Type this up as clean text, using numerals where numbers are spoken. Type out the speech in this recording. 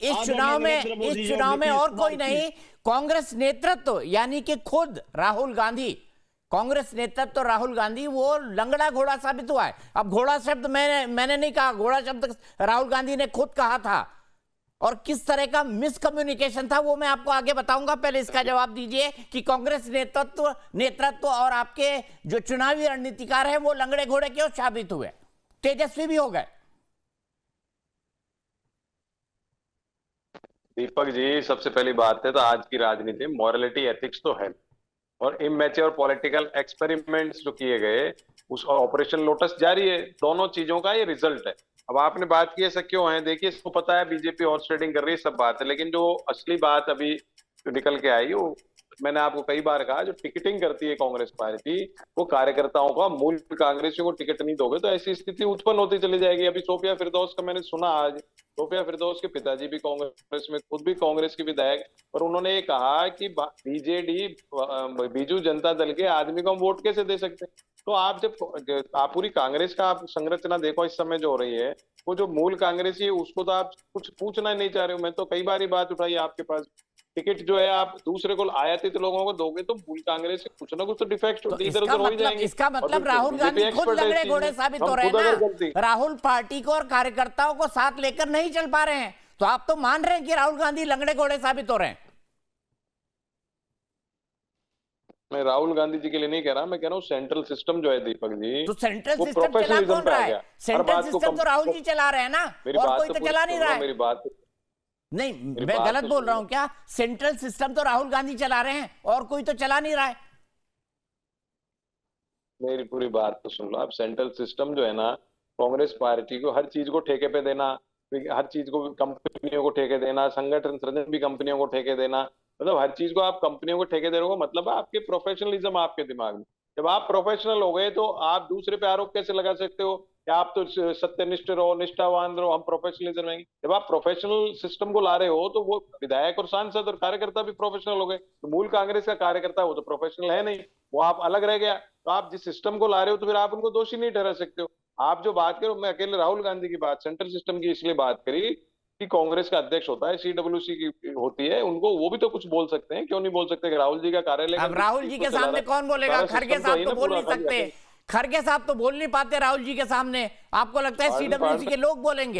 इस चुनाव में और कोई नहीं, कांग्रेस नेतृत्व यानी कि खुद राहुल गांधी, कांग्रेस नेतृत्व राहुल गांधी वो लंगड़ा घोड़ा साबित हुआ है। अब घोड़ा शब्द मैंने नहीं कहा, घोड़ा शब्द राहुल गांधी ने खुद कहा था। और किस तरह का मिसकम्युनिकेशन था वो मैं आपको आगे बताऊंगा। पहले इसका जवाब दीजिए कि कांग्रेस नेतृत्व और आपके जो चुनावी रणनीतिकार हैं वो लंगड़े घोड़े क्यों साबित हुए, तेजस्वी भी हो गए। दीपक जी, सबसे पहली बात है तो आज की राजनीति में मॉरलिटी एथिक्स तो है, और इमैच्योर पॉलिटिकल एक्सपेरिमेंट्स जो किए गए उस ऑपरेशन लोटस जारी है, दोनों चीजों का ये रिजल्ट है। अब आपने बात की ऐसा क्यों है, देखिए इसको पता है बीजेपी हॉर्स ट्रेडिंग कर रही है, सब बात है, लेकिन जो असली बात अभी जो निकल के आई वो मैंने आपको कई बार कहा, जो टिकटिंग करती है कांग्रेस पार्टी वो कार्यकर्ताओं का, मूल कांग्रेसियों को टिकट नहीं दोगे तो ऐसी स्थिति उत्पन्न होती चली जाएगी। अभी सोफिया फिरदौस का मैंने सुना, आज सोफिया फिरदौस के पिताजी भी कांग्रेस में, खुद भी कांग्रेस के विधायक, और उन्होंने ये कहा कि बीजेडी बीजू जनता दल के आदमी को हम वोट कैसे दे सकते हैं। तो आप जब आप पूरी कांग्रेस का आप संरचना देखो इस समय जो हो रही है, वो जो मूल कांग्रेसी है उसको तो आप कुछ पूछना ही नहीं चाह रहे हो। मैं तो कई बार बात उठाई आपके पास, टिकट जो है आप दूसरे को आयातित लोगों को दोगे तो मूल कांग्रेस से कुछ ना कुछ तो डिफेक्ट इधर उधर हो ही जाएंगे। इसका मतलब राहुल गांधी खुद लंगड़े घोड़े साबित हो रहे हैं ना। राहुल पार्टी को और कार्यकर्ताओं को साथ लेकर नहीं चल पा रहे हैं, तो आप तो मान रहे हैं कि राहुल गांधी लंगड़े घोड़े साबित हो रहे हैं। मैं राहुल गांधी जी के लिए नहीं कह रहा, मैं कह रहा हूँ सेंट्रल सिस्टम जो है दीपक जी, तो सेंट्रल सिस्टम चला कौन रहा है? सेंट्रल सिस्टम तो राहुल जी चला रहे हैं ना, और कोई तो चला नहीं रहा है। मेरी बात नहीं, मैं गलत बोल रहा हूं क्या? सेंट्रल सिस्टम तो राहुल गांधी चला रहे हैं और कोई तो चला नहीं रहा है। मेरी पूरी बात तो सुन लो आप। सेंट्रल सिस्टम जो है ना, कांग्रेस पार्टी को हर चीज को ठेके पे देना, हर चीज को कंपनियों को ठेके देना, संगठन सृजन भी कंपनियों को ठेके देना, मतलब हर चीज को आप कंपनियों को ठेके दे रहे हो, मतलब आपके प्रोफेशनलिज्म आपके दिमाग में। जब आप प्रोफेशनल हो गए तो आप दूसरे पे आरोप कैसे लगा सकते हो कि आप तो सत्यनिष्ठ रहो, निष्ठावान रहो, हम प्रोफेशनलिज्म रहेंगे। जब आप प्रोफेशनल सिस्टम को ला रहे हो तो वो विधायक और सांसद और कार्यकर्ता भी प्रोफेशनल हो गए। तो मूल कांग्रेस का कार्यकर्ता वो तो प्रोफेशनल है नहीं, वो आप अलग रह गया। तो आप जिस सिस्टम को ला रहे हो तो फिर आप उनको दोषी नहीं ठहरा सकते हो। आप जो बात करो, मैं अकेले राहुल गांधी की बात सेंट्रल सिस्टम की इसलिए बात करी कि कांग्रेस का अध्यक्ष होता है, सीडब्ल्यूसी की होती है, उनको वो भी तो कुछ बोल सकते हैं, क्यों नहीं बोल सकते? राहुल जी का कार्यालय, अब राहुल जी के सामने कौन बोलेगा? खड़गे साहब तो बोल नहीं सकते, खड़गे साहब तो बोल नहीं पाते राहुल जी के सामने। आपको लगता है सीडब्ल्यूसी के लोग बोलेंगे?